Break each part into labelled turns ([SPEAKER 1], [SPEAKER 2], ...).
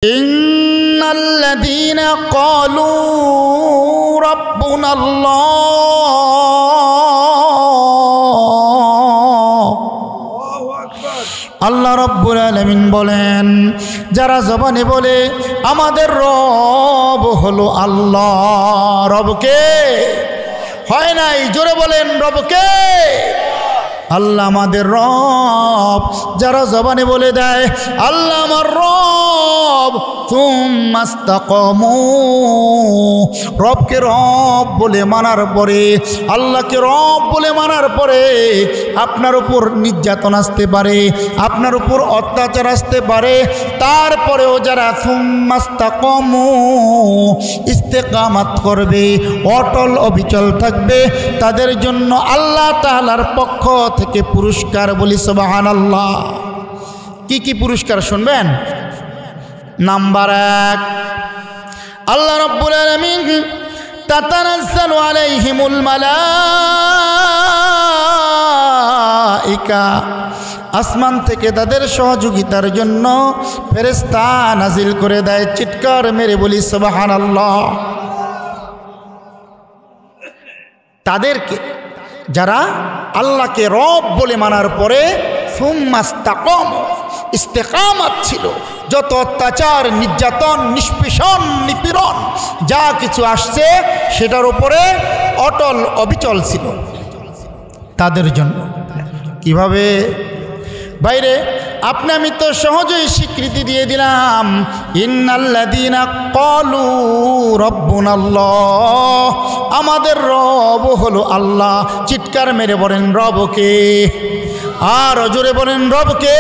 [SPEAKER 1] ইন্নাল্লাযীনা ক্বালু রাব্বুনাল্লাহ আল্লাহ রাব্বুল আলামিন বলেন, যারা জবানে বলে আমাদের রব হলো আল্লাহ। রবকে হয় নাই, জোরে বলেন রবকে। আল্লাহ আমাদের রব। যারা জবানে বলে দেয় আল্লাহ আমার রব, সুম্মা ইসতাকামু, রবকে রব বলে মানার পরে, আল্লাহকে রব বলে মানার পরে আপনার উপর নির্যাতন আসতে পারে, আপনার উপর অত্যাচার আসতে পারে, তারপরেও যারা সুম্মা ইসতাকামু, ইস্তেকামাত করবে, অটল অবিচল থাকবে, তাদের জন্য আল্লাহ তাআলার পক্ষ থেকে পুরস্কার। বলি সুবহানাল্লাহ। কি কি পুরস্কার শুনবেন? নাম্বার 1, আল্লাহ রাব্বুল আলামিন তাতানাজ্জালু আলাইহিমুল মালাইকা, আসমান থেকে তাদের সহযোগিতার জন্য ফেরেশতা নাজিল করে দেয়। চিৎকার মেরে বলি সুবহানাল্লাহ। তাদেরকে যারা আল্লাহকে রব বলে মানার পরে সুম্মা ইসতাকামু, ইস্তেকামাত ছিল, যত অত্যাচার, নির্যাতন, নিষ্পেষণ, নিপীড়ন যা কিছু আসছে সেটার উপরে অটল অবিচল ছিল, তাদের জন্য। কিভাবে বাইরে আপনি আমি তো সহজেই স্বীকৃতি দিয়ে দিলাম, ইন্নাল্লাযীনা ক্বালু রাব্বুনাল্লাহ, আমাদের রব হলো আল্লাহ। চিৎকার মেরে বলেন রবকে, আর জোরে বলেন রবকে।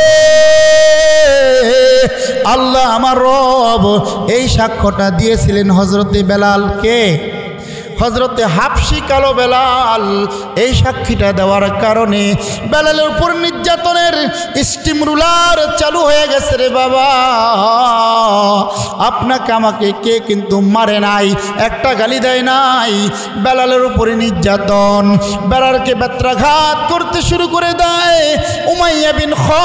[SPEAKER 1] আল্লাহ আমার রব। এই সাক্ষ্যটা দিয়েছিলেন হযরতে বেলালকে, হযরতে হাবশী কালো বেলাল। এই সাক্ষীটা দেওয়ার কারণে বেলালের উপর নির্যাতনের স্টিম রুলার চালু হয়ে গেছে। রে বাবা, আপনাকে আমাকে কে কিন্তু মারে নাই, একটা গালি দেয় নাই। বেলালের উপরে নির্যাতন, বেলালকে বেত্রাঘাত করতে শুরু করে দেয় উমাইয়া বিন খালফ।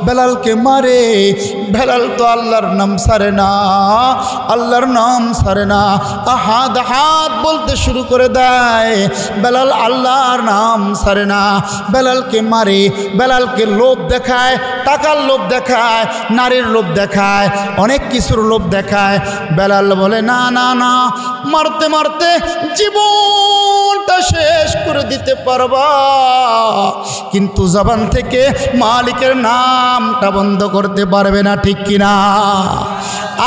[SPEAKER 1] বেলালকে মারে। বেলাল তো আল্লাহর নাম ছাড়ে না, আল্লাহর নাম ছাড়ে না, আহাদ আহাদ বলতে শুরু করে দেয়। বেলাল আল্লাহর নাম ছাড়ে না, বেলালকে মারে। বেলালকে লোভ দেখায়, টাকার লোভ দেখায়, নারীর লোভ দেখায়, অনেক কিছুর লোভ দেখায়। বেলাল বলে না না না, মারতে মারতে জীবনটা শেষ করে দিতে পারবা, কিন্তু জবান থেকে মালিকের নামটা বন্ধ করতে পারবে না। ঠিক কিনা?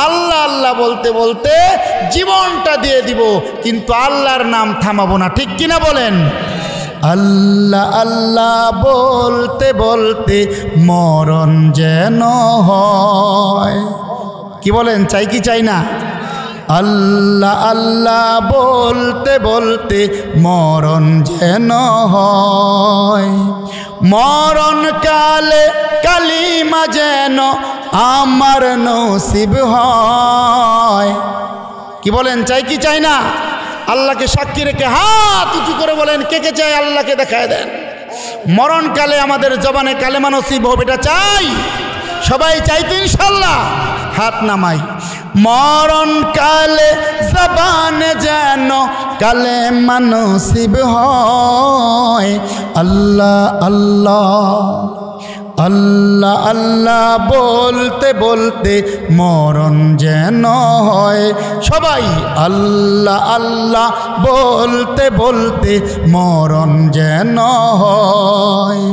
[SPEAKER 1] আল্লাহ আল্লাহ বলতে বলতে জীবনটা দিয়ে দিব, কিন্তু আল্লাহর নাম থামাবো না। ঠিক কিনা বলেন? আল্লাহ আল্লাহ বলতে বলতে মরণ যেন হয়। কি বলেন? চাই কি চাই না? আল্লাহ আল্লাহ বলতে বলতে মরণ যেন হয়, মরণ কালে কালিমা যেন আমার নসিব হয়। কি বলেন? চাই কি চাই না? আল্লাহকে সাক্ষী রেখে হাত উঁচু করে বলেন কে কে চাই? আল্লাহকে দেখায় দেন। মরণকালে আমাদের জবানে কালেমা নসিব হবে, এটা চাই। সবাই চাই তো ইনশাল্লাহ? হাত নামাই। মরণকালে জবানে যেন কালেমা নসিব হয়, আল্লাহ আল্লাহ আল্লাহ আল্লাহ বলতে বলতে মরণ যেন হয়। সবাই আল্লাহ আল্লাহ বলতে বলতে মরণ যেন হয়,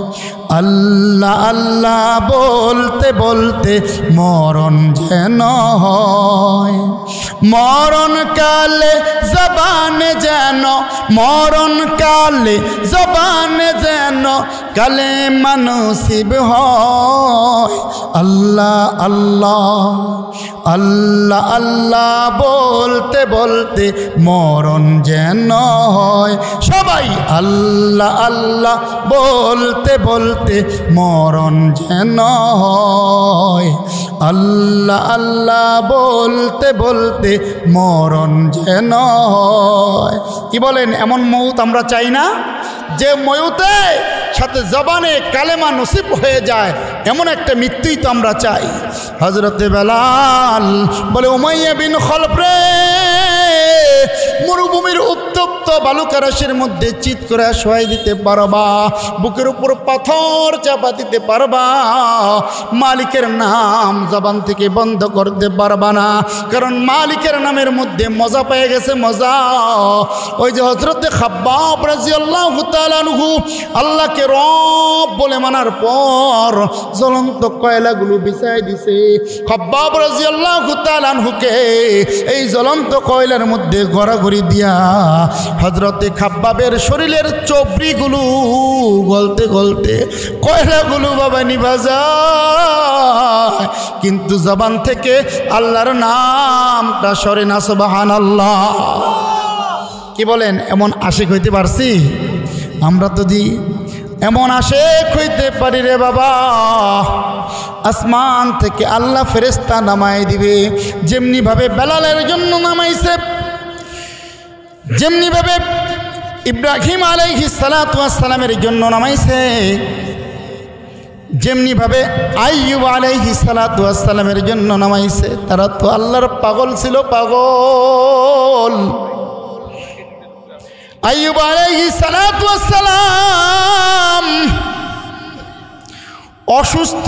[SPEAKER 1] আল্লাহ আল্লাহ বলতে বলতে মরণ যেন হয়। মরণকালে জবানে যেন, মরণকালে জবানে যেন কালেমা নসিব হয়, আল্লাহ আল্লাহ আল্লাহ আল্লাহ বলতে বলতে মরণ যেন হয়। সবাই আল্লাহ আল্লাহ বলতে বলতে মরণ যেন হয়, আল্লাহ আল্লাহ বলতে বলতে মরণ যেন হয়। কি বলেন? এমন মৌত আমরা চাই না যে মৌতে সাথে জবানে কালেমা নসিব হয়ে যায়, এমন একটা মৃত্যুই তো আমরা চাই। হযরতে বেলাল বলে, উমাইয়া বিন খলফ রে, মরুভূমির উত্তপ্ত বালুকা রাশির মধ্যে চিৎ করে শোয়াই দিতে পারবা, বুকের উপর পাথর চাপা দিতে পারবা, মালিকের নাম জবান থেকে বন্ধ করতে পারবা না, কারণ মালিকের নামের মধ্যে মজা পেয়ে গেছে, মজা। ওই যে হযরতে খাব্বাব রাদিয়াল্লাহু তাআলা আনহু আল্লাহকে রব বলে মানার পর জ্বলন্ত কয়লাগুলো বিছাই দিছে, খাব্বাব রাদিয়াল্লাহু তাআলা আনহুকে এই জ্বলন্ত কয়লার মধ্যে গড়াগড়ি দিয়া হযরতে খাব্বাবের শরীরের চবড়িগুলো গলতে গলতে কয়লাগুলো বাবা নিভা যায়, কিন্তু জবান থেকে আল্লাহর নামটা সরে না। সুবহানাল্লাহ। কি বলেন, এমন আশিক হইতে পারছি আমরা? যদি এমন আশিক হইতে পারি রে বাবা, আসমান থেকে আল্লাহ ফেরেশতা নামাই দিবে, যেমনিভাবে বেলালের জন্য নামাইছে, যেমনিভাবে ইব্রাহিম আলাইহিস সালাতু ওয়াস সালামের জন্য নামাইছে, যেমনিভাবে আইয়ুব আলাইহিস সালাতু ওয়াস সালামের জন্য নামাইছে। তারা তো আল্লাহর পাগল ছিল, পাগল। আইয়ুব আলাইহিস সালাতু ওয়াস সালাম অসুস্থ,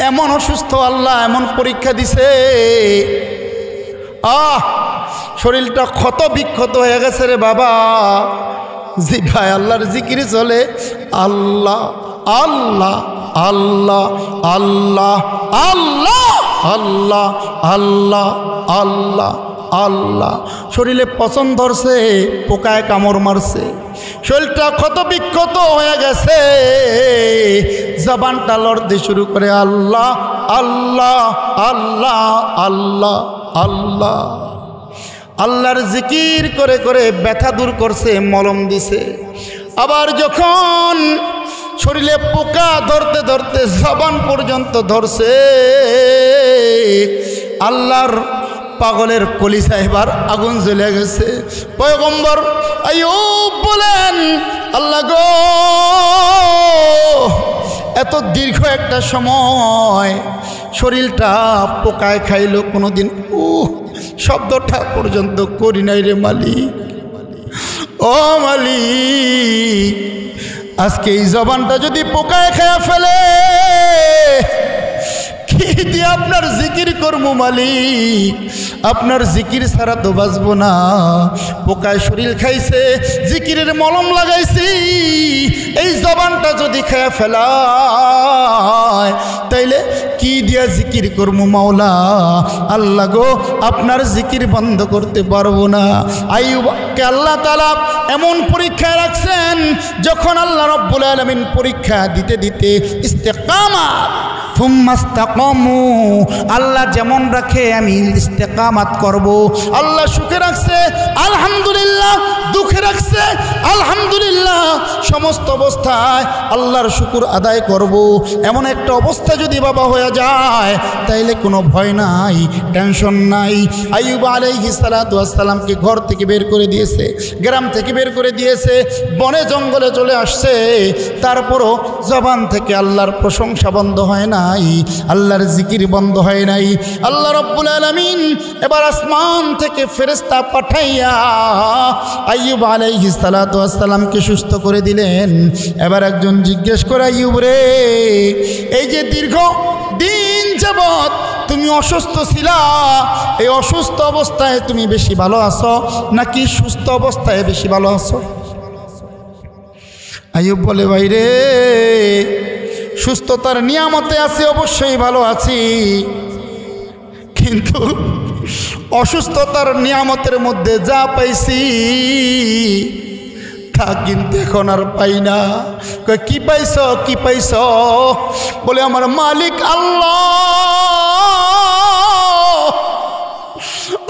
[SPEAKER 1] এমন অসুস্থ, আল্লাহ এমন পরীক্ষা দিছে, শরীরটা ক্ষত বিক্ষত হয়ে গেছে রে বাবা। জি ভাই, আল্লাহর জিকিরে চলে, আল্লাহ আল্লাহ আল্লাহ আল্লাহ আল্লাহ আল্লাহ আল্লাহ আল্লাহ আল্লাহ। শরীরে পচন ধরছে, পোকায় কামড় মারছে, শরীরটা ক্ষত বিক্ষত হয়ে গেছে, জবানটা লড়তে শুরু করে আল্লাহ আল্লাহ আল্লাহ আল্লাহ আল্লাহ। আল্লাহর জিকির করে করে ব্যথা দূর করছে, মলম দিছে। আবার যখন শরীরে পোকা ধরতে ধরতে জবান পর্যন্ত ধরছে, আল্লাহর পাগলের কলিজা এবার আগুন জ্বলে গেছে। পয়গম্বর আইয়ুব বলেন, আল্লাহ গো, এত দীর্ঘ একটা সময় শরীরটা পোকায় খাইল, কোনোদিন শব্দটা পর্যন্ত করি নাই রে মালিক। ও মালিক, আজকে এই জবানটা যদি পোকায় খেয়ে ফেলে, কি দিয়ে আপনার জিকির করবো মালিক? আপনার জিকির ছাড়া তো বাঁচবো না। পোকায় শরীর খাইছে, জিকিরের মলম লাগাইছি, এই জবানটা যদি খেয়ে ফেলায়, তাইলে কি দিয়া জিকির করবো মাওলা? আল্লাহ গো, আপনার জিকির বন্ধ করতে পারবো না। আইয়ুবকে আল্লাহ তাআলা এমন পরীক্ষায় রাখছেন, যখন আল্লাহ রব্বুল আলামিন পরীক্ষা দিতে দিতে ইস্তেকামাত থুম্মাস্তাকামু, আল্লাহ যেমন রাখে আমি ইস্তেকামাত করব। আল্লাহ সুখে রাখছে আলহামদুলিল্লাহ, দুঃখে রাখছে আলহামদুলিল্লাহ, সমস্ত অবস্থায় আল্লাহর শুকর আদায় করব। এমন একটা অবস্থা যদি বাবা হয়ে যায়, তাইলে কোনো ভয় নাই, টেনশন নাই। আইয়ুব আলাইহিস সালাতু ওয়াস সালামকে ঘর থেকে বের করে দিয়েছে, গ্রাম থেকে বের করে দিয়েছে, বনে জঙ্গলে চলে আসছে, তারপরও জবান থেকে আল্লাহর প্রশংসা বন্ধ হয় নাই, আল্লাহর জিকির বন্ধ হয় নাই। আল্লাহ রব্বুল আলামিন এবার আসমান থেকে ফেরেশতা পাঠাইয়া আইয়ুব আলাইহিস সালাতু ওয়াস সালামকে সুস্থ করে দিলেন। এবার একজন জিজ্ঞেস করে, আইয়ুব রে, এই যে দীর্ঘ দিন যাবত তুমি অসুস্থ ছিলা, এই অসুস্থ অবস্থায় তুমি বেশি ভালো আছো নাকি সুস্থ অবস্থায় বেশি ভালো আছো? আইয়ুব বলে, ভাই রে, সুস্থতার নিয়ামতে আছি, অবশ্যই ভালো আছি, কিন্তু অসুস্থতার নিয়ামতের মধ্যে যা পাইছি তা কিন্তু এখন আর পাই না। কি পাইছ, কি পাইছ? বলে, আমার মালিক আল্লাহ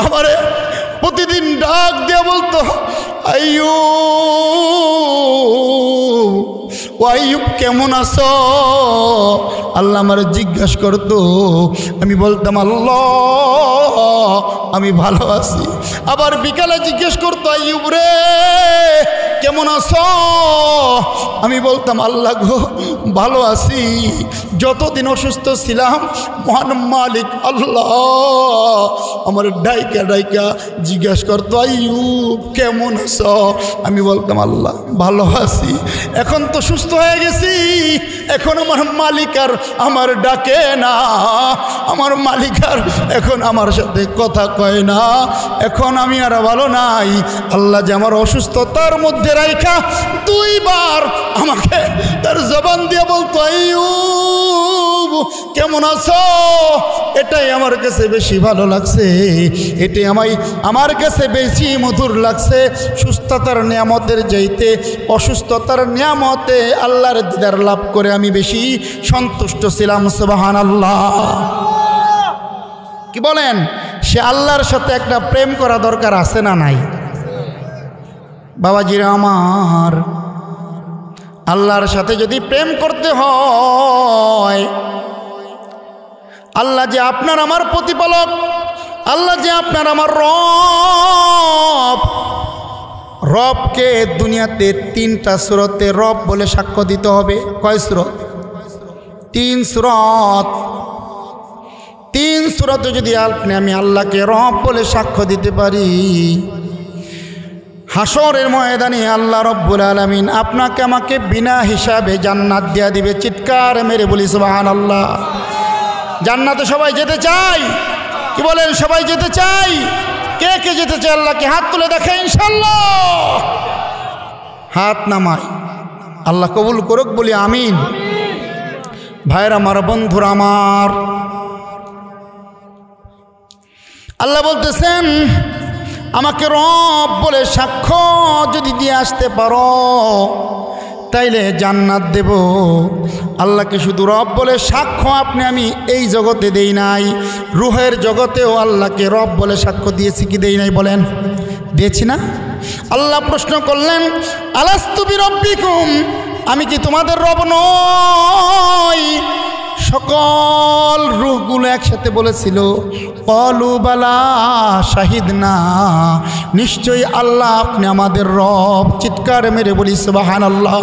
[SPEAKER 1] আমারে প্রতিদিন ডাক দিয়ে বলতো, আইয়ুব, ও আইয়ুব কেমন আছো? আল্লাহ আমার জিজ্ঞাসা করতো, আমি বলতাম আল্লাহ আমি ভালো আছি। আবার বিকালে জিজ্ঞেস করতো, আইয়ুব রে কেমন আছো? আমি বলতাম আল্লাহ গো ভালো আছি। যতদিন অসুস্থ ছিলাম মহান মালিক আল্লাহ আমার ডাইকা ডাইকা জিজ্ঞেস করতো আইয়ুব কেমন আছো? আমি বলতাম আল্লাহ ভালো আছি। এখন তো সুস্থ হয়ে গেছি, এখন আমার মালিক আর আমার ডাকে না, আমার মালিক আর এখন আমার সাথে কথা কয় না, এখন আমি আর ভালো নাই। আল্লাহ যে আমার অসুস্থতার মধ্যে রাইখা দুইবার আমাকে তার জবান দিয়ে বলতো আইয়ুব কেমন আছো, এটাই আমার কাছে বেশি ভালো লাগছে, এটাই আমার কাছে বেশি মধুর লাগছে। সুস্থতার নিয়ামতের চাইতে অসুস্থতার নিয়ামতে আল্লাহর দিদার লাভ করে আমি বেশি সন্তুষ্ট ছিলাম। সুবহানাল্লাহ। কি বলেন? সে আল্লাহর সাথে একটা প্রেম করা দরকার আছে না নাই? বাবাজিরা আমার, আল্লাহর সাথে যদি প্রেম করতে হয়, আল্লাহ যে আপনার আমার প্রতিপালক, আল্লাহ যে আপনার আমার রব, রবকে দুনিয়াতে তিনটা সূরতে রব বলে সাক্ষ্য দিতে হবে। কয় সূরত? 3 সূরত। 3 সূরতে যদি আমি আল্লাহকে রব বলে সাক্ষ্য দিতে পারি, হাসরের ময়দানে আল্লাহ রব্বুল আলামিন আপনাকে আমাকে বিনা হিসাবে জান্নাত দিয়া দিবে। চিৎকার মেরে বলি সুবহানাল্লাহ। জান্নাতে সবাই যেতে চাই? কি বলেন? সবাই যেতে চাই? কে কে যেতে চায় আল্লাহকে হাত তুলে দেখে ইনশাআল্লাহ। হাত নামাই, আল্লাহ কবুল করুক বলি আমিন। ভাইরা আমার, বন্ধুরা আমার, আল্লাহ বলতেছেন আমাকে রব বলে সাক্ষ্য যদি দিয়ে আসতে পারো তাইলে জান্নাত দেব। আল্লাহকে শুধু রব বলে সাক্ষ্য আমি এই জগতে দেই নাই, রুহের জগতেও আল্লাহকে রব বলে সাক্ষ্য দিয়েছি কি দেই নাই বলেন? দিয়েছি না? আল্লাহ প্রশ্ন করলেন আলাস্তু বিরব্বিকুম, আমি কি তোমাদের রব নই? সকল রূহগুলো একসাথে বলেছিল ক্বালু বালা শাহিদনা, নিশ্চয়ই আল্লাহ আপনি আমাদের রব। চিৎকার মেরে বলি সুবহানাল্লাহ।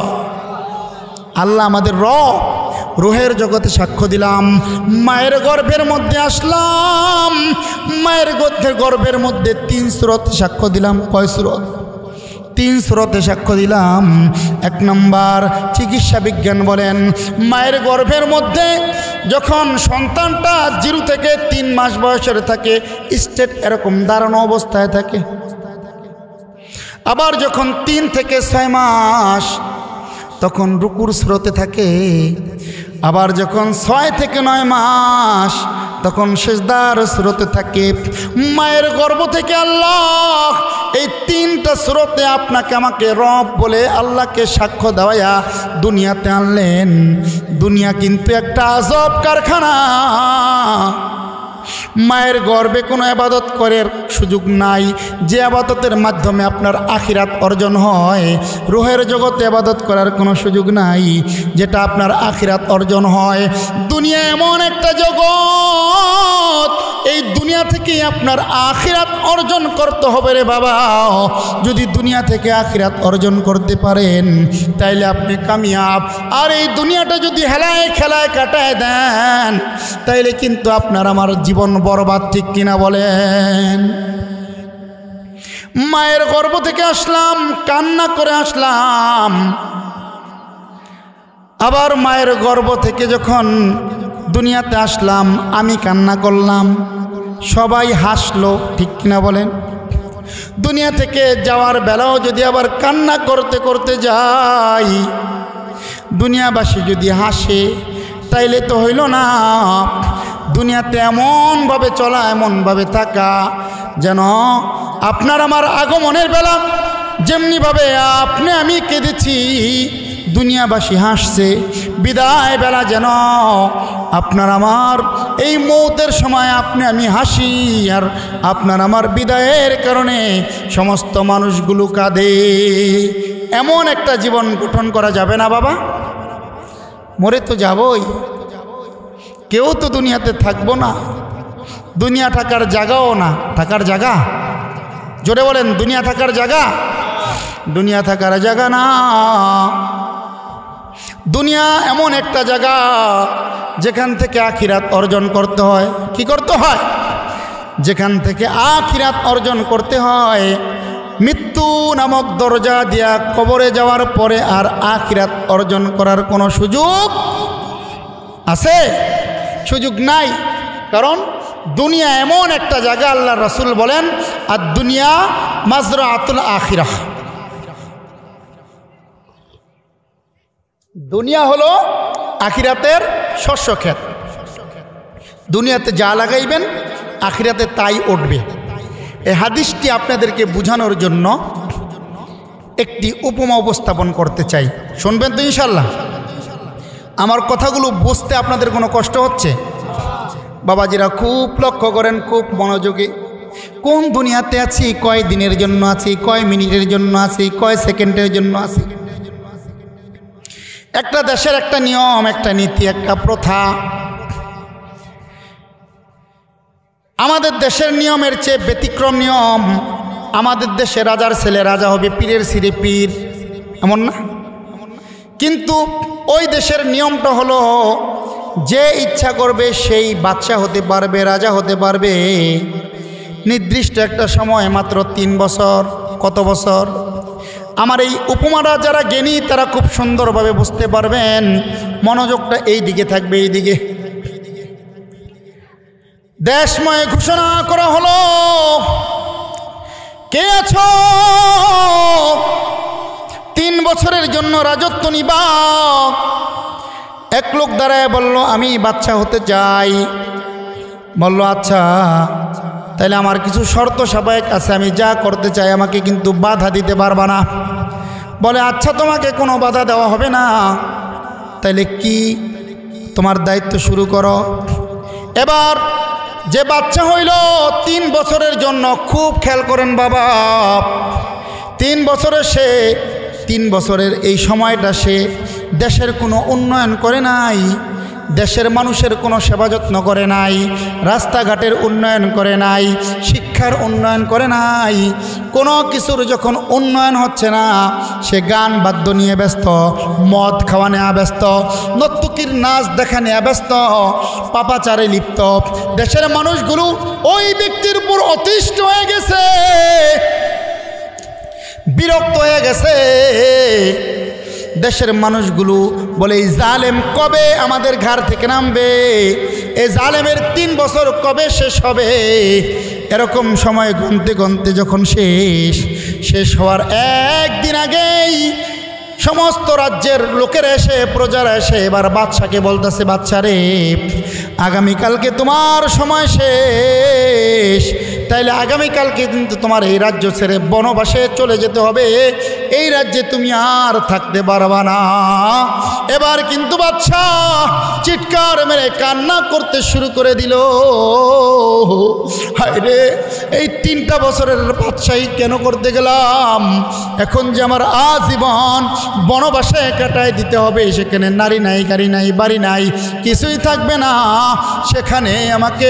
[SPEAKER 1] আল্লাহ আমাদের রব। রুহের জগতে সাক্ষ্য দিলাম, মায়ের গর্ভের মধ্যে আসলাম, মায়ের গর্ভের মধ্যে 3 সূরতে সাক্ষ্য দিলাম। কয় সূরত? 3 সূরতে সাক্ষ্য দিলাম। 1 নম্বর চিকিৎসা বিজ্ঞান বলেন মায়ের গর্ভের মধ্যে যখন সন্তানটা 0 থেকে 3 মাস বয়সের থাকে, স্টেট এরকম দাঁড়ানো অবস্থায় থাকে। আবার যখন 3 থেকে 6 মাস তখন রুকুর স্রোতে থাকে। আবার যখন 6 থেকে 9 মাস তখন সিজদার স্রোতে থাকে। মায়ের গর্ভ থেকে আল্লাহ এই 3টা স্রোতে আপনাকে আমাকে রব বলে আল্লাহকে সাক্ষ্য দেওয়া দুনিয়াতে আনলেন। দুনিয়া কিন্তু একটা আজব কারখানা। মায়ের গর্ভে কোনো ইবাদত করার সুযোগ নাই, যে ইবাদতের মাধ্যমে আপনার আখিরাত অর্জন হয়। রুহের জগতে ইবাদত করার কোনো সুযোগ নাই, যেটা আপনার আখিরাত অর্জন হয়। দুনিয়া এমন একটা জগৎ, এই দুনিয়া থেকে আপনার আখিরাত অর্জন করতে হবে রে বাবা। যদি দুনিয়া থেকে আখিরাত অর্জন করতে পারেন তাইলে আপনি কামিয়াব। আর এই দুনিয়াটা যদি হেলায় খেলায় কাটায় দেন তাইলে কিন্তু আপনার আমার জীবন বরবাদ। ঠিক কিনা বলেন? মায়ের গর্ভ থেকে আসলাম, কান্না করে আসলাম। আবার মায়ের গর্ভ থেকে যখন দুনিয়াতে আসলাম আমি কান্না করলাম, সবাই হাসলো। ঠিক কিনা বলেন? দুনিয়া থেকে যাওয়ার বেলাও যদি আবার কান্না করতে করতে যাই, দুনিয়াবাসী যদি হাসে তাইলে তো হইল না। দুনিয়াতে এমনভাবে চলা, এমনভাবে থাকা যেন আপনার আমার আগমনের বেলা যেমনিভাবে আপনি আমি কেঁদেছি, দুনিয়াবাসী হাসছে। বিদায় বেলা যেন আপনার আমার এই মৌতের সময় আপনি আমি হাসি, আর আপনার আমার বিদায়ের কারণে সমস্ত মানুষগুলো কাঁদে। এমন একটা জীবন গঠন করা যাবে না বাবা? মরে তো যাবই, কেউ তো দুনিয়াতে থাকবো না। দুনিয়া থাকার জায়গাও না। থাকার জায়গা? জোরে বলেন, দুনিয়া থাকার জায়গা দুনিয়া থাকার জায়গা না। দুনিয়া এমন একটা জায়গা যেখান থেকে আখিরাত অর্জন করতে হয়। কি করতে হয়? যেখান থেকে আখিরাত অর্জন করতে হয়। মৃত্যু নামক দরজা দিয়া কবরে যাওয়ার পরে আর আখিরাত অর্জন করার কোনো সুযোগ আছে? সুযোগ নাই। কারণ দুনিয়া এমন একটা জায়গা, আল্লাহ রাসূল বলেন আর দুনিয়া মাজরাআতুল আখিরাহ। দুনিয়া হলো আখিরাতের শস্য ক্ষেত। দুনিয়াতে যা লাগাইবেন আখিরাতে তাই উঠবে। এই হাদিসটি আপনাদেরকে বোঝানোর জন্য একটি উপমা উপস্থাপন করতে চাই। শুনবেন তো ইনশাল্লাহ? আমার কথাগুলো বুঝতে আপনাদের কোনো কষ্ট হচ্ছে? বাবাজিরা খুব লক্ষ্য করেন, খুব মনোযোগী। কোন দুনিয়াতে আছি, কয় দিনের জন্য আছি, কয় মিনিটের জন্য আছি, কয় সেকেন্ডের জন্য আছি। একটা দেশের একটা নিয়ম, একটা নীতি, একটা প্রথা। আমাদের দেশের নিয়মের চেয়ে ব্যতিক্রম নিয়ম। আমাদের দেশে রাজার ছেলে রাজা হবে, পীরের ছেলে পীর, এমন না? কিন্তু ওই দেশের নিয়মটা হলো যে ইচ্ছা করবে সেই বাদশা হতে পারবে, রাজা হতে পারবে। নির্দিষ্ট একটা সময়, মাত্র 3 বছর। কত বছর? আমার এই উপমাটা যারা জ্ঞানী তারা খুব সুন্দরভাবে বুঝতে পারবেন। মনোযোগটা এই দিকে থাকবে, এই দিকে। দেশময় ঘোষণা করা হলো, কে আছো 3 বছরের জন্য রাজত্ব নিবা? এক লোক দাঁড়ায় বলল, আমি বাদশা হতে চাই। বলল, আচ্ছা তাহলে আমার কিছু শর্ত সাপেক্ষ আছে, আমি যা করতে চাই আমাকে কিন্তু বাধা দিতে পারবা না। বলে, আচ্ছা তোমাকে কোনো বাধা দেওয়া হবে না। তাইলে কি? তোমার দায়িত্ব শুরু করো। এবার যে বাচ্চা হইল 3 বছরের জন্য, খুব খেয়াল করেন বাবা, 3 বছরে সে 3 বছরের এই সময়টা সে দেশের কোনো উন্নয়ন করে নাই, দেশের মানুষের কোনো সেবা যত্ন করে নাই, রাস্তাঘাটের উন্নয়ন করে নাই, শিক্ষার উন্নয়ন করে নাই। কোনো কিছুর যখন উন্নয়ন হচ্ছে না, সে গান বাদ্য নিয়ে ব্যস্ত, মদ খাওয়া নেওয়া ব্যস্ত, নর্তকীর নাচ দেখা নেওয়া ব্যস্ত, পাপাচারে লিপ্ত। দেশের মানুষগুলো ওই ব্যক্তির উপর অতিষ্ঠ হয়ে গেছে, বিরক্ত হয়ে গেছে। দেশের মানুষগুলো বলে, এই জালেম কবে আমাদের ঘর থেকে নামবে? এই জালেমের 3 বছর কবে শেষ হবে? এরকম সময় গুনতে গুনতে যখন শেষ হওয়ার একদিন আগেই সমস্ত রাজ্যের লোকেরা এসে, প্রজারা এসে এবার বাদশাকে বলতেছে, বাদশা রে, আগামীকালকে তোমার সময় শেষ, তাইলে আগামীকালকে কিন্তু তোমার এই রাজ্য ছেড়ে বনবাসে চলে যেতে হবে। এই রাজ্যে তুমি আর থাকতে পারবা না। এবার কিন্তু বাদশা চিৎকার মেরে কান্না করতে শুরু করে দিল, হায় রে, এই 3টা বছরের বাদশাহী কেন করতে গেলাম? এখন যে আমার আজীবন বনবাসে কাটায় দিতে হবে, সেখানে নারী নাই, গাড়ি নাই, বাড়ি নাই, কিছুই থাকবে না, সেখানে আমাকে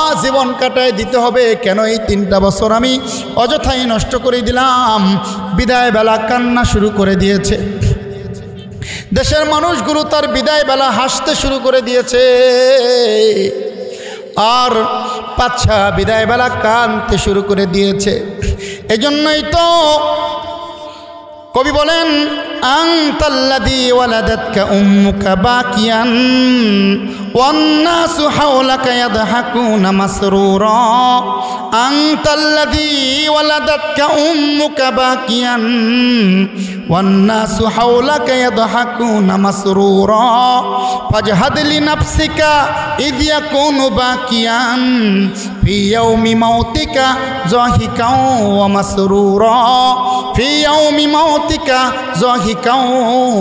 [SPEAKER 1] আজীবন কাটায় দিতে হবে। কেন এই 3টা বছর আমি অযথাই নষ্ট করে দিলাম? বিদায় বেলা কান্না শুরু করে দিয়েছে। দেশের মানুষগুলো তার বিদায় বেলা হাসতে শুরু করে দিয়েছে, আর বাদশা বিদায় বেলা কাঁদতে শুরু করে দিয়েছে। এজন্যই তো কবি বলেন, আনতাল্লাযী ওয়ালাদাতকা উম্মুকা বাকিয়ান ওয়ান্নাসু হাওলাকা ইয়াদহাকুনা মাসরুরা। আনতাল্লাযী ওয়ালাদাতকা উম্মুকা বাকিয়ান ওয়ান্নাসু হাওলাকা ইয়াদহাকুনা মাসরুরা। ফাজহাদ লিনাফসিকা ইয ইয়াকুনু বাকিয়ান ফি ইয়াউমি মাউতিকা যাহিকাও ওয়া মাসরুরা। ফি ইয়াউমি মাউতিকা যাহিকাও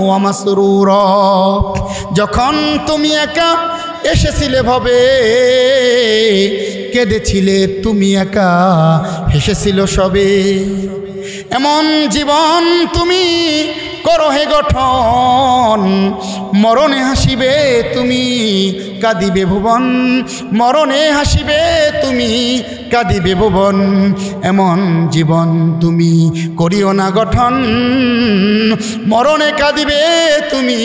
[SPEAKER 1] ওয়া মাসরুরা। যখন তুমি একা এসেছিলে ভবে, কেঁদেছিলে তুমি একা, হেসেছিল সবে। এমন জীবন তুমি করো হে গঠন, মরণে হাসিবে তুমি কাঁদিবে ভুবন, মরণে হাসিবে তুমি কাঁদিবে ভুবন, এমন জীবন তুমি করিও না গঠন, মরণে কাঁদিবে তুমি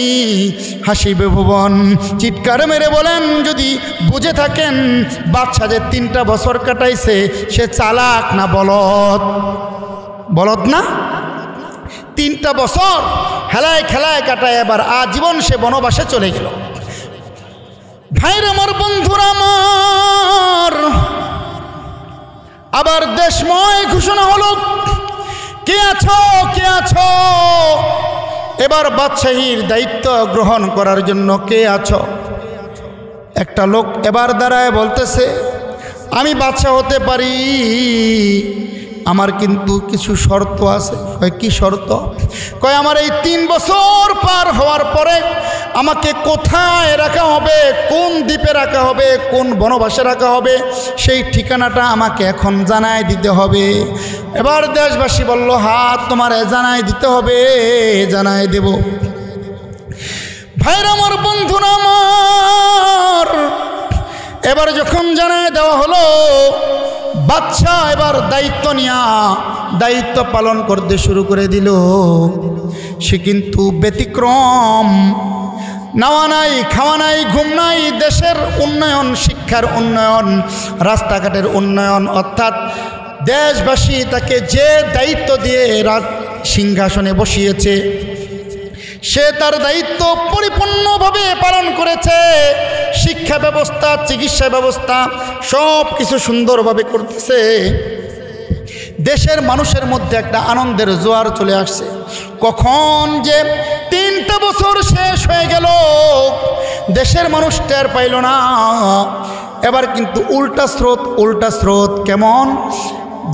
[SPEAKER 1] হাসিবে ভুবন। চিৎকার মেরে বলেন যদি বুঝে থাকেন বাচ্চা যে 3টা বছর কাটাইছে সে চালাক না বলদ? বলদ না? 3টা বছর হেলায় খেলায় কাটায় এবার আজীবন সে বনবাসে চলে গেল। ভাইরা আমার, বন্ধুরা আমার, আবার দেশময় ঘোষণা হলো, কে আছো কে আছো? এবার বাদশাহীর দায়িত্ব গ্রহণ করার জন্য কে আছো? একটা লোক এবার দাঁড়ায় বলতেছে, আমি বাদশা হতে পারি, আমার কিন্তু কিছু শর্ত আছে। কয় কি শর্ত? কয় আমার এই 3 বছর পার হওয়ার পরে আমাকে কোথায় রাখা হবে, কোন দ্বীপে রাখা হবে, কোন বনবাসে রাখা হবে, সেই ঠিকানাটা আমাকে এখন জানায় দিতে হবে। এবার দেশবাসী বলল, হাত তোমারে জানায় দিতে হবে, জানায় দেব। ভাইরা আমার, বন্ধুরা আমার, এবার যখন জানায় দেওয়া হলো, বাদশা এবার দায়িত্ব নিয়া দায়িত্ব পালন করতে শুরু করে দিল। সে কিন্তু ব্যতিক্রম, নাওয়া নাই, খাওয়া নাই, ঘুম নাই, দেশের উন্নয়ন, শিক্ষার উন্নয়ন, রাস্তাঘাটের উন্নয়ন, অর্থাৎ দেশবাসী তাকে যে দায়িত্ব দিয়ে সিংহাসনে বসিয়েছে সে তার দায়িত্ব পরিপূর্ণভাবে পালন করেছে। শিক্ষা ব্যবস্থা, চিকিৎসা ব্যবস্থা সব কিছু সুন্দরভাবে করতেছে। দেশের মানুষের মধ্যে একটা আনন্দের জোয়ার চলে আসছে। কখন যে 3টা বছর শেষ হয়ে গেল দেশের মানুষ টের পাইল না। এবার কিন্তু উল্টা স্রোত, উল্টা স্রোত। কেমন?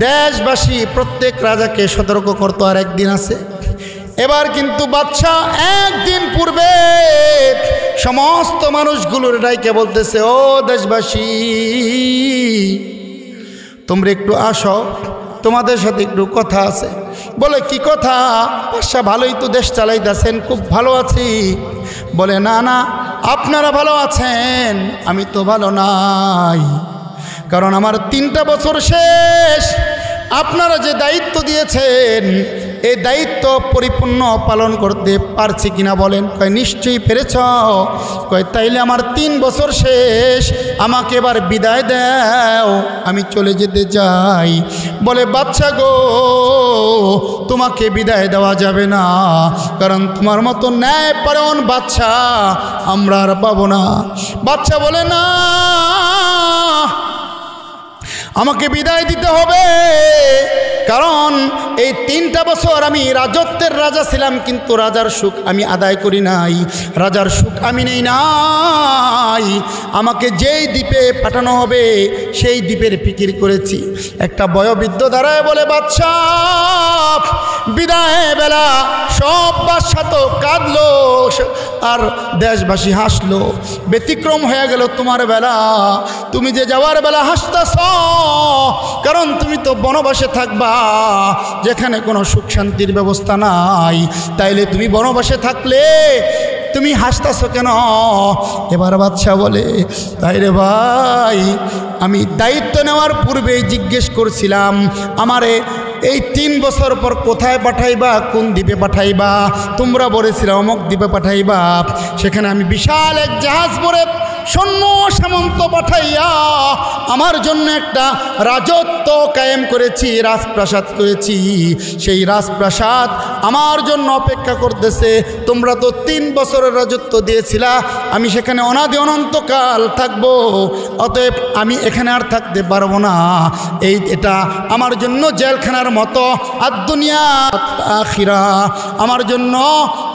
[SPEAKER 1] দেশবাসী প্রত্যেক রাজাকে সতর্ক করতো আর একদিন আছে। এবার কিন্তু বাদশা একদিন পূর্বে সমস্ত মানুষগুলোর ডাইকে বলতেছে, ও দেশবাসী, তোমরা একটু আসো, তোমাদের সাথে একটু কথা আছে। বলে কি কথা? বাদশা ভালোই তো দেশ চালাইতেছেন, খুব ভালো আছি। বলে না না, আপনারা ভালো আছেন, আমি তো ভালো নাই, কারণ আমার 3টা বছর শেষ। আপনারা যে দায়িত্ব দিয়েছেন এই দায়িত্ব পরিপূর্ণ পালন করতে পারছি কিনা বলেন? কয় নিশ্চয়ই পেরেছ। কয় তাইলে আমার 3 বছর শেষ, আমাকে এবার বিদায় দাও, আমি চলে যেতে চাই। বলে বাদশা গো, তোমাকে বিদায় দেওয়া যাবে না, কারণ তোমার মতো ন্যায়পরায়ণ বাদশা আমরা আর পাবো না। বাদশা বলে না, আমাকে বিদায় দিতে হবে, কারণ এই 3টা বছর আমি রাজত্বের রাজা ছিলাম, কিন্তু রাজার সুখ আমি আদায় করি নাই, রাজার সুখ আমি নেই নাই। আমাকে যেই দ্বীপে পাঠানো হবে সেই দ্বীপের ফিকির করেছি। একটা বয়োবৃদ্ধ দাঁড়ায় বলে, বাদশাহ বিদায় বেলা সব বাদশা তো কাঁদলো আর দেশবাসী হাসলো, ব্যতিক্রম হয়ে গেল তোমার বেলা। তুমি যে যাওয়ার বেলা হাসতেছ, কারণ তুমি তো বনবাসে থাকবা যেখানে কোনো সুখ শান্তির ব্যবস্থা নাই। তাইলে তুমি বনবাসে থাকলে তুমি হাসতেছ কেন? এবার বাদশা বলে, তাই রে ভাই, আমি দায়িত্ব নেওয়ার পূর্বেই জিজ্ঞেস করছিলাম আমারে এই 3 বছর পর কোথায় পাঠাইবা, কোন দ্বীপে পাঠাইবা? তোমরা বলেছিলাম অমুক দ্বীপে পাঠাইবা। সেখানে আমি বিশাল এক জাহাজ ভরে সৈন্য সামন্ত পাঠাইয়া আমার জন্য একটা রাজত্ব কায়েম করেছি, রাজপ্রাসাদ করেছি। সেই রাজপ্রাসাদ আমার জন্য অপেক্ষা করতেছে। তোমরা তো 3 বছরের রাজত্ব দিয়েছিলা, আমি সেখানে অনাদি অনন্তকাল থাকবো, অতএব আমি এখানে আর থাকতে পারবো না। এটা আমার জন্য জেলখানার মতো। আর দুনিয়া আখিরা, আমার জন্য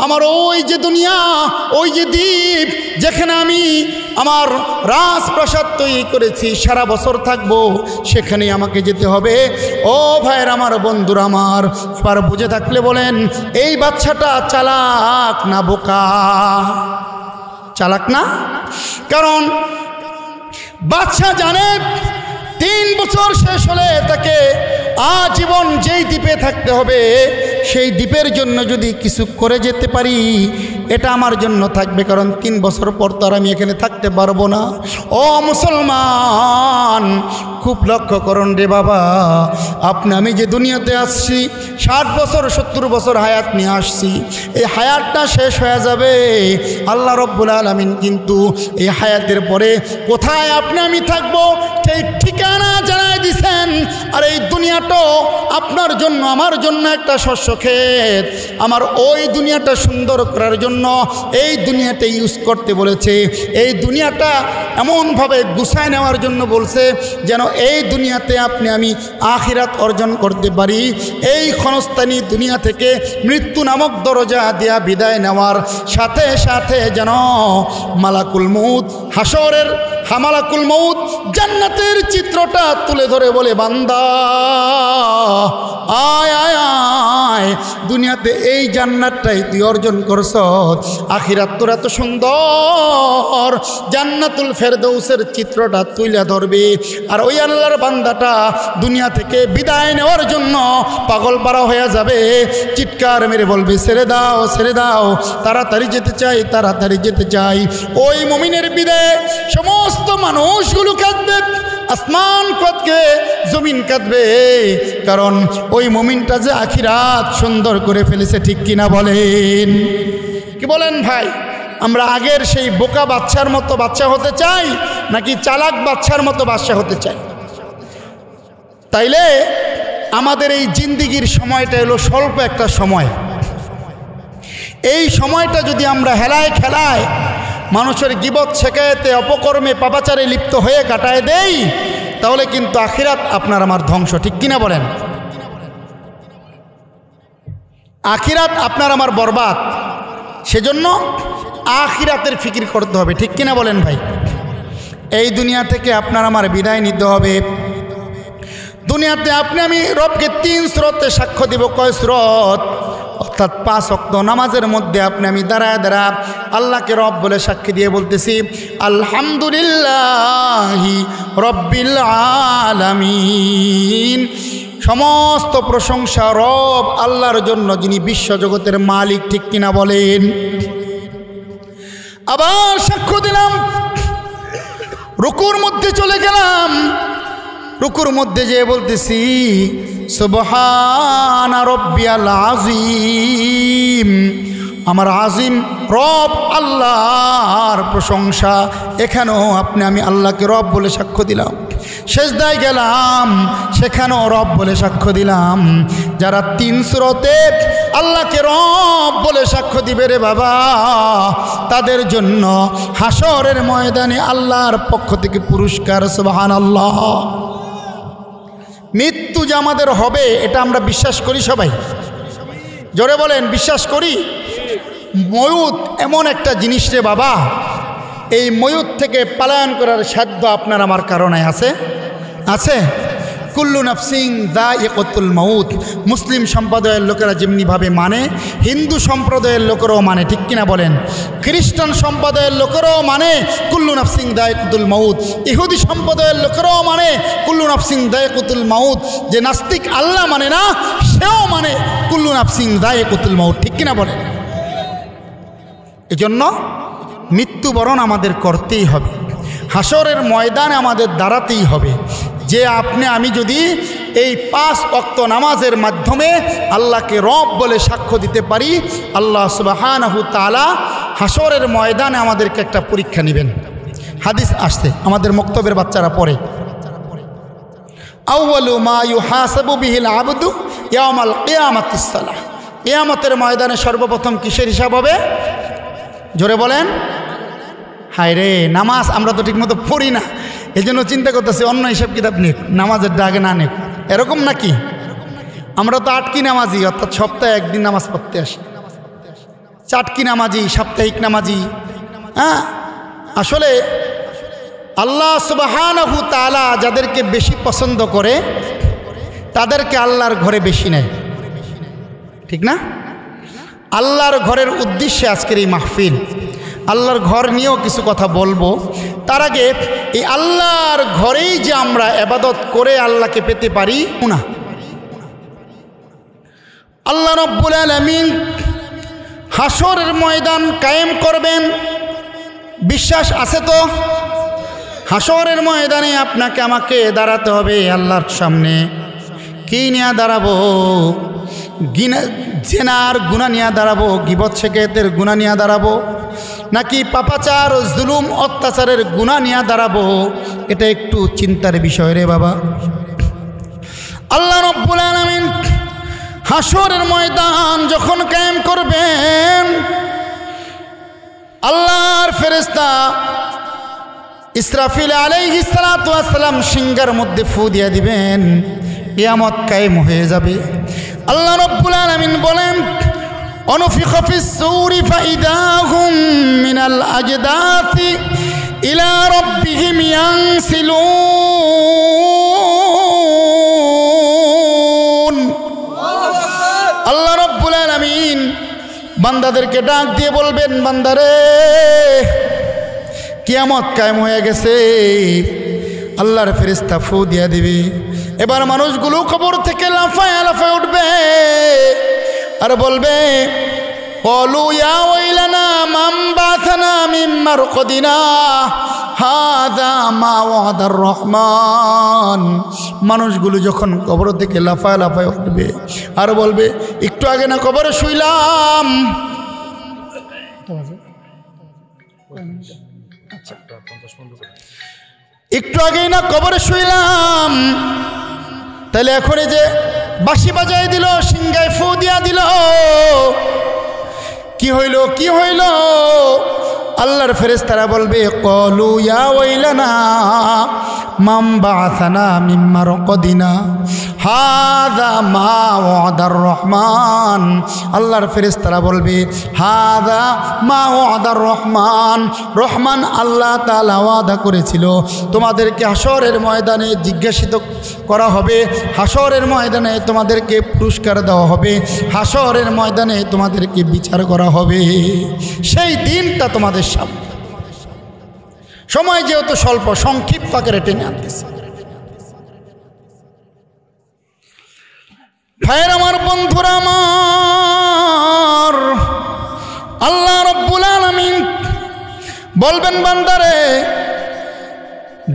[SPEAKER 1] আমার ওই যে দুনিয়া, ওই যে দ্বীপ যেখানে আমি আমার রাজপ্রাসাদ তৈরি করেছি, সারা বছর থাকবো, সেখানেই আমাকে যেতে হবে। ও ভাইয়ের আমার, বন্ধুরা আমার, এবার বুঝে থাকলে বলেন এই বাচ্চাটা চালাক না বোকা? চালাক না? কারণ বাচ্চা জানে 3 বছর শেষ হলে তাকে আজীবন যেই দ্বীপে থাকতে হবে সেই দ্বীপের জন্য যদি কিছু করে যেতে পারি এটা আমার জন্য থাকবে, কারণ 3 বছর পর তো আর আমি এখানে থাকতে পারবো না। ও মুসলমান, খুব লক্ষ্য করুন রে বাবা, আমি যে দুনিয়াতে আসছি 60 বছর 70 বছর হায়াত নিয়ে আসছি, এই হায়াতটা শেষ হয়ে যাবে। আল্লাহ রব্বুল আলামিন কিন্তু এই হায়াতের পরে কোথায় আমি থাকবো সেই ঠিকানা জানাই দিছেন। আর এই দুনিয়াটাও আপনার জন্য আমার জন্য একটা শস্য ক্ষেত। আমার ওই দুনিয়াটা সুন্দর করার জন্য এই দুনিয়াটা ইউজ করতে বলেছে, এই দুনিয়াটা এমনভাবে গুছায় নেওয়ার জন্য বলছে যেন এই দুনিয়াতে আমি আখিরাত অর্জন করতে পারি। এই ক্ষণস্থায়ী দুনিয়া থেকে মৃত্যু নামক দরজা দিয়া বিদায় নেওয়ার সাথে সাথে যেন মালাকুল মউত হাসরের মালাকুল মউত জান্নাতের চিত্রটা তুলে ধরে বলে, বান্দা আয় আয় আয়, দুনিয়াতে এই জান্নাতটাই তুই অর্জন করছ, আখিরাত তোর এত সুন্দর জান্নাতুল ফেরদৌসের চিত্রটা তুলে ধরবে। আর ওই আল্লাহর বান্দাটা দুনিয়া থেকে বিদায় নেওয়ার জন্য পাগল পারা হয়ে যাবে, চিৎকার মেরে বলবে, ছেড়ে দাও ছেড়ে দাও, তাড়াতাড়ি যেতে চাই তাড়াতাড়ি যেতে চাই। ওই মুমিনের বিদায়ে সমস্ত মানুষগুলো কাঁদবে, আসমান কাঁদবে, জমিন কাঁদবে, কারণ ওই মুমিনটা যে আখিরাত সুন্দর করে ফেলেছে। ঠিক কিনা বলেন? কি বলেন ভাই? আমরা আগের সেই বোকা বাচ্চার মতো বাচ্চা হতে চাই নাকি চালাক বাচ্চার মতো বাচ্চা হতে চাই? তাইলে আমাদের এই জিন্দিগির সময়টা হলো স্বল্প একটা সময়। এই সময়টা যদি আমরা হেলায় খেলায় মানুষের গীবত শেখায়তে অপকর্মে পাপাচারে লিপ্ত হয়ে কাটায় দেই, তাহলে কিন্তু আখিরাত আপনার আমার ধ্বংস। ঠিক কিনা বলেন? আখিরাত আপনার আমার বরবাদ। সেজন্য আখিরাতের ফিকির করতে হবে। ঠিক কিনা বলেন ভাই? এই দুনিয়া থেকে আপনার আমার বিদায় নিতে হবে। দুনিয়াতে আমি রবকে 3 স্রোতে সাক্ষ্য দিব। কয় স্রোত? অর্থাৎ 5 ওয়াক্ত নামাজের মধ্যে আমি দাঁড়ায় দাঁড়া আল্লাহকে রব বলে সাক্ষী দিয়ে বলতেছি, আলহামদুলিল্লাহি রব্বিল আলামিন। সমস্ত প্রশংসা রব আল্লাহর জন্য, যিনি বিশ্বজগতের মালিক। ঠিক কিনা বলেন? আবার সাক্ষ্য দিলাম, রুকুর মধ্যে চলে গেলাম, রুকুর মধ্যে যেয়ে বলতেছি, সুবহানা রব্বিয়াল আযীম। আমার আজিম রব আল্লাহর প্রশংসা। এখানেও আমি আল্লাহকে রব বলে সাক্ষ্য দিলাম। সেজদায় গেলাম, সেখানেও রব বলে সাক্ষ্য দিলাম। যারা 3 স্রোতে আল্লাহকে রব বলে সাক্ষ্য দিবে রে বাবা, তাদের জন্য হাসরের ময়দানে আল্লাহর পক্ষ থেকে পুরস্কার। সুবহানাল্লাহ। মৃত্যু যে আমাদের হবে এটা আমরা বিশ্বাস করি সবাই? জোরে বলেন, বিশ্বাস করি? ময়ূত এমন একটা জিনিস রে বাবা, এই ময়ূত থেকে পলায়ন করার সাধ্য আপনার আমার কারণে আছে? আছে? কুল্লু নাফসিন যায়িকাতুল মাউত। মুসলিম সম্প্রদায়ের লোকেরা যেমনিভাবে মানে, হিন্দু সম্প্রদায়ের লোকেরাও মানে। ঠিক কিনা বলেন? খ্রিস্টান সম্প্রদায়ের লোকেরাও মানে কুল্লু নাফসিন যায়িকাতুল মাউত। ইহুদি সম্প্রদায়ের লোকেরাও মানে কুল্লু নাফসিন যায়িকাতুল মাউত। যে নাস্তিক আল্লাহ মানে না, সেও মানে কুল্লু নাফসিন যায়িকাতুল মাউত। ঠিক কিনা বলেন? এজন্য মৃত্যুবরণ আমাদের করতেই হবে, হাসরের ময়দানে আমাদের দাঁড়াতেই হবে। যে আমি যদি এই 5 ওয়াক্ত নামাজের মাধ্যমে আল্লাহকে রব বলে সাক্ষ্য দিতে পারি, আল্লাহ সুবহানাহু তাআলা হাসরের ময়দানে আমাদেরকে একটা পরীক্ষা নেবেন। হাদিস আসছে, আমাদের মক্তবের বাচ্চারা পড়ে, আউয়ালু মা ইউহাসাবু বিহিল আবদু ইয়াউমাল কিয়ামাতিস সালাহ। কিয়ামতের ময়দানে সর্বপ্রথম কিসের হিসাব হবে? জোরে বলেন। হায় রে, নামাজ আমরা তো ঠিকমতো পড়ি না, এই জন্য চিন্তা করতেছি অন্য হিসাব কিতাব নেই, নামাজের ডাকে না নেই। এরকম নাকি? আমরা তো আটকি নামাজি, অর্থাৎ সপ্তাহে 1 দিন নামাজ পড়তে আসি। চাটকি নামাজি, সাপ্তাহিক নামাজি। হ্যাঁ, আসলে আল্লাহ সুবহানাহু তাআলা যাদেরকে বেশি পছন্দ করে তাদেরকে আল্লাহর ঘরে বেশি নেয়। ঠিক না? আল্লাহর ঘরের উদ্দেশ্যে আজকের এই মাহফিল। আল্লাহর ঘর নিয়েও কিছু কথা বলবো। তার আগে এই আল্লাহর ঘরেই যে আমরা ইবাদত করে আল্লাহকে পেতে পারি না। আল্লাহ রাব্বুল আলামিন হাসরের ময়দান কায়েম করবেন, বিশ্বাস আছে তো? হাসরের ময়দানে আপনাকে আমাকে দাঁড়াতে হবে আল্লাহর সামনে। কি নিয়ে দাঁড়াবো? জেনার গুনাহ নিয়ে দাঁড়াবো, গীবত শিকায়েতের গুনাহ নিয়ে দাঁড়াবো, নাকি পাপাচার জুলুম অত্যাচারের গুনাহ নিয়ে দাঁড়াবো? এটা একটু চিন্তার বিষয় রে বাবা। আল্লাহ রাব্বুল আলামিন হাসরের ময়দান যখন কায়েম করবেন, আল্লাহর ফেরেশতা ইসরাফিল আলাইহিস সালাতু ওয়াস সালাম সিংহার মধ্যে ফু দিয়ে দিবেন, কিয়ামত কায়েম হয়ে যাবে। আল্লাহ রাব্বুল আলামিন বলেন, অনুফিখা ফিস সূরি ফাইদা হুম মিনাল আজদাথি ইলা রাব্বিহিম ইয়ানসিলুন। আল্লাহ রাব্বুল আলামিন বান্দাদেরকে ডাক দিয়ে বলবেন, বান্দারে কিয়ামত কায়েম হয়ে গেছে। আল্লাহর ফেরেশতা ফু দিয়া দিবে। এবার মানুষগুলো কবর থেকে লাফায় লাফায় উঠবে আর বলবে, ক্বালু ইয়া ওয়াইলানা মান বা'থানা মিন মারকাদিনা হাযা মা ওয়াদার রহমান। মানুষগুলো যখন কবর থেকে লাফায় লাফায় উঠবে আর বলবে, একটু আগে না কবরে শুইলাম, একটু আগেই না কবরে শুইলাম, তাহলে এখন এই যে বাঁশি বাজাই দিল, সিংহায় ফু দিয়া দিল, কি হইল কি হইল? আল্লাহর ফেরেশতারা বলবে, ক্বালু ইয়া ওয়াইলানা মান বা'থানা মিন মারকাদিনা হাযা মা ওয়াদার রহমান। আল্লাহর ফেরেশতারা বলবে, হাযা মা ওয়াদার রহমান, রহমান আল্লাহ তাআলা ওয়াদা করেছিল তোমাদেরকে হাসরের ময়দানে জিজ্ঞাসিত করা হবে, হাসরের ময়দানে তোমাদেরকে পুরস্কার দেওয়া হবে, হাসরের ময়দানে তোমাদেরকে বিচার করা হবে। সেই দিনটা তোমাদের সামনে। সময় যেহেতু স্বল্প, সংক্ষিপ্ত আকারে টেনে আনতেছে। ভাইয়ের আমার, বন্ধুরা আমার, আল্লাহ রাব্বুল আলামিন বলবেন, বান্দারে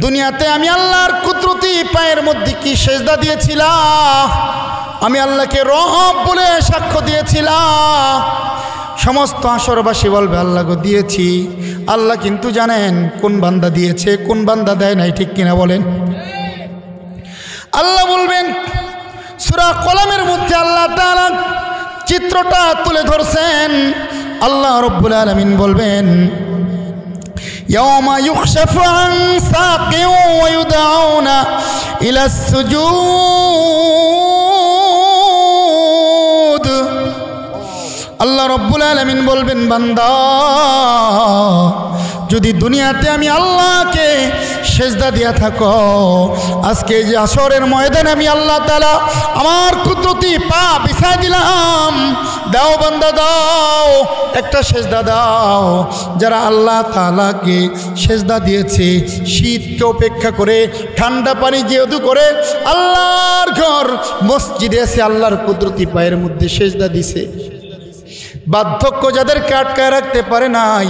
[SPEAKER 1] দুনিয়াতে আমি আল্লাহর কুদরতি পায়ের মধ্যে কি সেজদা দিয়েছিলাম? আমি আল্লাহকে রব বলে সাক্ষ্য দিয়েছিলাম। সমস্ত হাসরবাসী বলবে, আল্লাহ গো দিয়েছি। আল্লাহ কিন্তু জানেন কোন বান্দা দিয়েছে, কোন বান্দা দেয় নাই, ঠিক কিনা বলেন? আল্লাহ বলবেন, সূরা কলমের মধ্যে আল্লাহ তাআলা চিত্রটা তুলে ধরছেন। আল্লাহ রাব্বুল আলামিন বলবেন, ইয়াওমা ইউকশাফু আন সাকিন ওয়া ইউদআউনা ইলাস সুজুদ। আল্লাহ রাব্বুল আলামিন বলবেন, বান্দা যদি দুনিয়াতে আমি আল্লাহকে সেজদা দিয়া থাকো, আজকে যে আসরের ময়দানে আমি আল্লাহ তাআলা আমার কুদরতি পা বিছাই দিলাম, দাও বান্দা দাও, একটা সেজদা দাও। যারা আল্লাহ তাআলাকে সেজদা দিয়েছে, শীতকে উপেক্ষা করে, ঠান্ডা পানি যেহেতু করে আল্লাহর ঘর মসজিদে এসে আল্লাহর কুদরতি পায়ের মধ্যে সেজদা দিছে, বার্ধক্য যাদেরকে আটকায় রাখতে পারে নাই,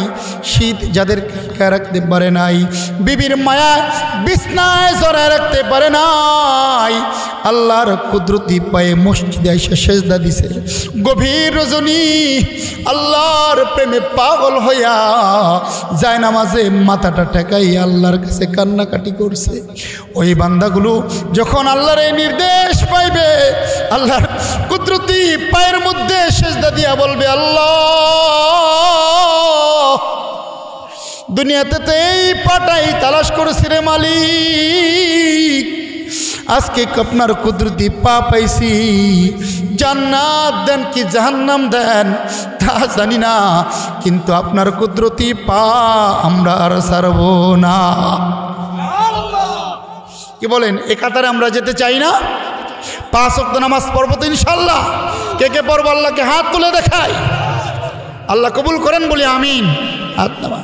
[SPEAKER 1] শীত যাদেরকে আটকায় রাখতে পারে নাই, বিবির মায়া বিছনায় জড়ায় রাখতে পারে নাই, আল্লাহর কুদরতি পায়ে মসজিদে এসে সেজদা দিছে। গভীর রজনী আল্লাহর প্রেমে পাগল হইয়া যায় নামাজে মাথাটা ঠেকাই আল্লাহর কাছে কান্নাকাটি করছে। ওই বান্দাগুলো যখন আল্লাহর এই নির্দেশ পাইবে, আল্লাহর কুদরতি পায়ের মধ্যে সেজদা দিয়া বলবে, আল্লাহ দুনিয়াতে তো এই পাটাই তালাশ করেছি রে মালিক, আজকে আপনার কুদরতি পা পাইছি, জান্নাত দেন কি জাহান্নাম দেন তা জানি না, কিন্তু আপনার কুদরতি পা আমরা আর ছাড়ব না। কি বলেন? এ কাতারে আমরা যেতে চাই না? 5 ওয়াক্ত নামাজ পড়ব তো ইনশাল্লাহ। কে কে পড়ব? আল্লাহকে হাত তুলে দেখাই, আল্লাহ কবুল করেন বলি আমিন। হাত নামা।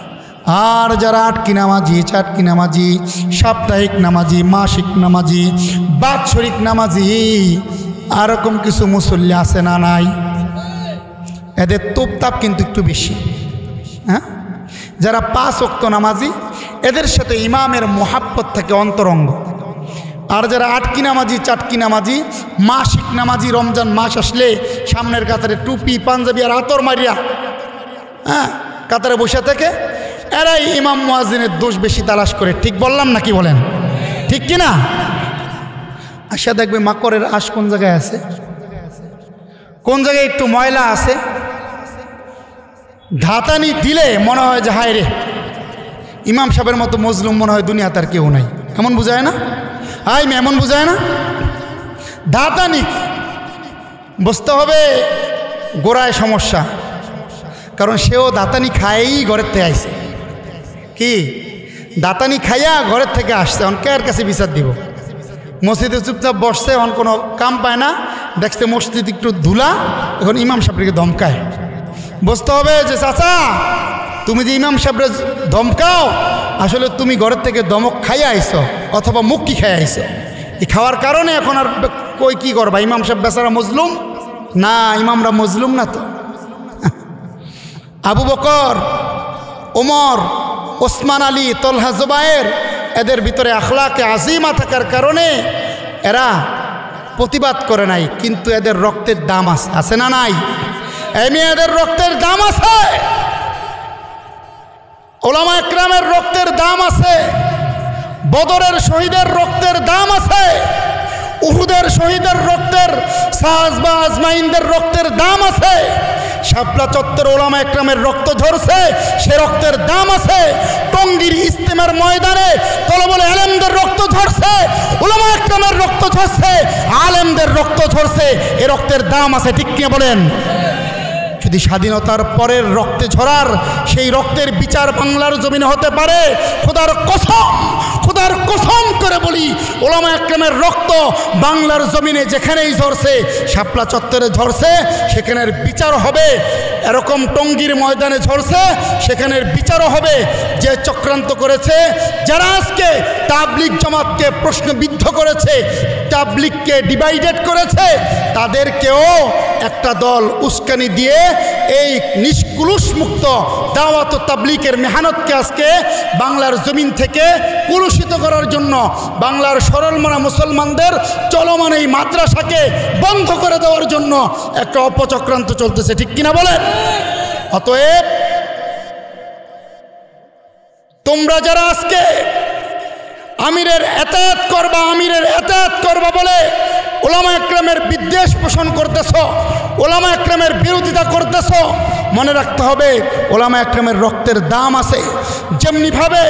[SPEAKER 1] আর যারা আটকি নামাজি, চাটকি নামাজি, সাপ্তাহিক নামাজি, মাসিক নামাজি, বাৎসরিক নামাজি, এরকম কিছু মুসল্লি আছে না নাই? এদের তোপতাপ কিন্তু একটু বেশি। হ্যাঁ, যারা 5 ওয়াক্ত নামাজি এদের সাথে ইমামের মোহাব্বত থাকে অন্তরঙ্গ। আর যারা আটকি নামাজি, চাটকি নামাজি, মাসিক নামাজি, রমজান মাস আসলে সামনের কাতারে টুপি পাঞ্জাবি আর আতর মারিয়া কাতারে বসে থাকে, এরাই ইমাম মুয়াজ্জিনের দোষ বেশি তালাশ করে। ঠিক বললাম নাকি বলেন? ঠিক কিনা? আশা দেখবে মাকড়ের আশ কোন জায়গায় আছে, কোন জায়গায় একটু ময়লা আছে, ধাতানি দিলে মনে হয় যে হায় রে ইমাম সাহেবের মতো মজলুম মনে হয় দুনিয়া তার কেউ নাই, এমন বুঝায় না? এমন বুঝায় না? ধাতানি বুঝতে হবে গোড়ায় সমস্যা, কারণ সেও দাতানি খাইয়েই ঘরের থেকে আইছে। কি দাতানি খাইয়া ঘরের থেকে আসছে, এখন কার কাছে বিচার দিব? মসজিদে চুপচাপ বসছে, এখন কোনো কাম পায় না, দেখছে মসজিদ একটু ধুলা, এখন ইমাম সাহেবকে ধমকায়। বুঝতে হবে যে চাচা তুমি যে ইমাম সাহেবরে ধমকাও, আসলে তুমি ঘরের থেকে ধমক খাইয়া আইছো অথবা মুক্কি খাইয়া আইছো। এই খাওয়ার কারণে এখন আর কই কি করবা? ইমাম সাহেব বেচারা মজলুম না? ইমামরা মজলুম না তো? আবু বকর, ওমর, ওসমান আলী, তলহা, জুবায়ের, এদের ভিতরে আখলাকে আজিমা থাকার কারণে এরা প্রতিবাদ করে নাই, কিন্তু এদের রক্তের দাম আছে। আছে না নাই? এদের রক্তের দাম আছে, ওলামা একরামের রক্তের দাম আছে, বদরের শহীদের রক্তের দাম আছে, উহুদের শহীদের রক্তের, সাজবা আজমাইনদের রক্তের দাম আছে, শাপলা চত্বর ওলামা একরামের রক্ত ঝরছে, সে রক্তের দাম আছে। টঙ্গীর ইস্তেমার ময়দানে তলবুল আলেমদের রক্ত ঝরছে, ওলামা একরামের রক্ত ঝরছে, আলেমদের রক্ত ঝরছে, এ রক্তের দাম আছে। ঠিক কি বলেন? যদি স্বাধীনতার পরের রক্তে ঝরার সেই রক্তের বিচার বাংলার জমিনে হতে পারে, খোদার কসম করে বলি, ওলামা একরামের রক্ত বাংলার জমিনে যেখানেই ঝরছে, শাপলা চত্বরে ঝরছে, সেখানের বিচার হবে। এরকম টঙ্গীর ময়দানে ঝরছে, সেখানের বিচারও হবে। যে চক্রান্ত করেছে, যারা আজকে তাবলিগ জামাতকে প্রশ্নবিদ্ধ করেছে, তাবলিগকে ডিভাইডেড করেছে, তাদেরকেও একটা দল উস্কানি দিয়ে এই নিষ্কুলুষ মুক্ত দাওয়াত ও তাবলিগের মেহনতকে আজকে বাংলার জমিন থেকে কুলুষিত করার জন্য, বাংলার সরলমনা মুসলমানদের চলমান এই মাদ্রাসাকে বন্ধ করে দেওয়ার জন্য একটা অপচক্রান্ত চলতেছে। ঠিক কিনা বলেন? অতএব তোমরা যারা আজকে আমিরের এতায়াত করবা বলে ওলামা একরামের বিদ্বেষ পোষণ করতেছ, ওলামা একরামের বিরোধিতা করতেছ, মনে রাখতে হবে ওলামা একরামের রক্তের দাম আছে। যেমনিভাবে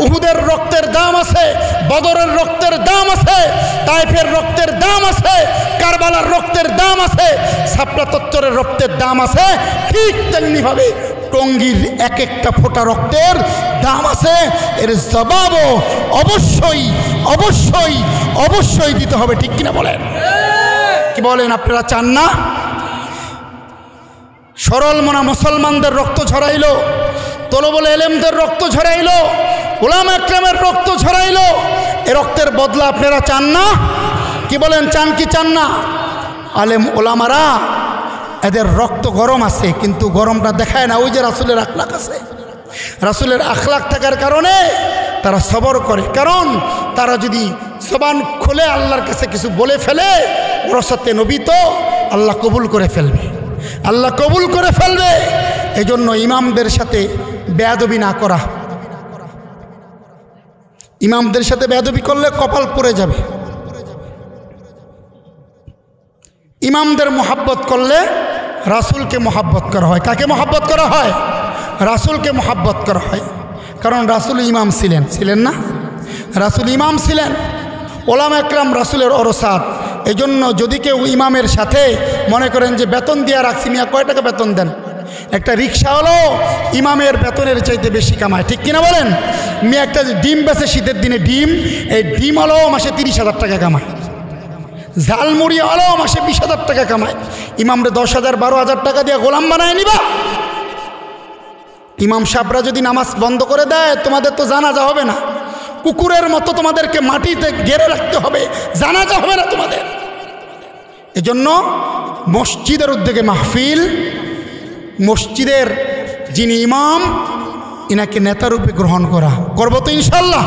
[SPEAKER 1] উহুদের রক্তের দাম আছে, বদরের রক্তের দাম আছে, তাইফের রক্তের দাম আছে, কারবালার রক্তের দাম আছে, শাপলা চত্বরের রক্তের দাম আছে, ঠিক তেমনিভাবে টঙ্গীর এক একটা ফোঁটা রক্তের দাম আছে। এর জবাবও অবশ্যই অবশ্যই অবশ্যই দিতে হবে। ঠিক কিনা বলেন? কি বলেন? আপনারা চান না সরল মনা মুসলমানদের রক্ত ঝরাইলো, তলবুল ইলমদের রক্ত ঝরাইলো, ওলামা একরামের রক্ত ঝরাইলো, এ রক্তের বদলা আপনারা চান না? কি বলেন? চান কি চান না? আলেম ওলামারা এদের রক্ত গরম আছে, কিন্তু গরমটা দেখায় না। ওই যে রাসূলের আখলাক আছে, রাসূলের আখলাক থাকার কারণে তারা সবর করে। কারণ তারা যদি জবান খুলে আল্লাহর কাছে কিছু বলে ফেলে, ওরসাতে নবী তো আল্লাহ কবুল করে ফেলবে, আল্লাহ কবুল করে ফেলবে। এজন্য ইমামদের সাথে বেয়াদবি না করা, ইমামদের সাথে বেয়াদবি করলে কপাল পড়ে যাবে। ইমামদের মোহাব্বত করলে রাসূলকে মোহাব্বত করা হয়। কাকে মোহাব্বত করা হয়? রাসূলকে মোহাব্বত করা হয়। কারণ রাসূল ইমাম ছিলেন না? রাসূল ইমাম ছিলেন, ওলামা একরাম রাসূলের ওরসাত। এজন্য যদি কেউ ইমামের সাথে মনে করেন যে বেতন দিয়ে রাখছি, মিয়া কয় টাকা বেতন দেন, একটা রিক্সা হলো ইমামের বেতনের চাইতে বেশি কামায়। ঠিক কিনা বলেন? মিয়া একটা ডিম বেচে শীতের দিনে, ডিম, এই ডিম হলো মাসে 30,000 টাকা কামায়, ঝালমুড়ি হলো মাসে 20,000 টাকা কামায়। ইমামরে 10,000 12,000 টাকা দিয়ে গোলাম বানায় নিবা? ইমাম সাহেবরা যদি নামাজ বন্ধ করে দেয়, তোমাদের তো জানাজা হবে না, কুকুরের মতো তোমাদেরকে মাটিতে ঘেরে রাখতে হবে, জানাজা হবে না তোমাদের। এজন্য মসজিদের উদ্যোগে মাহফিল, মসজিদের যিনি ইমাম ইনাকে নেতারূপে গ্রহণ করা, করবো তো ইনশাল্লাহ।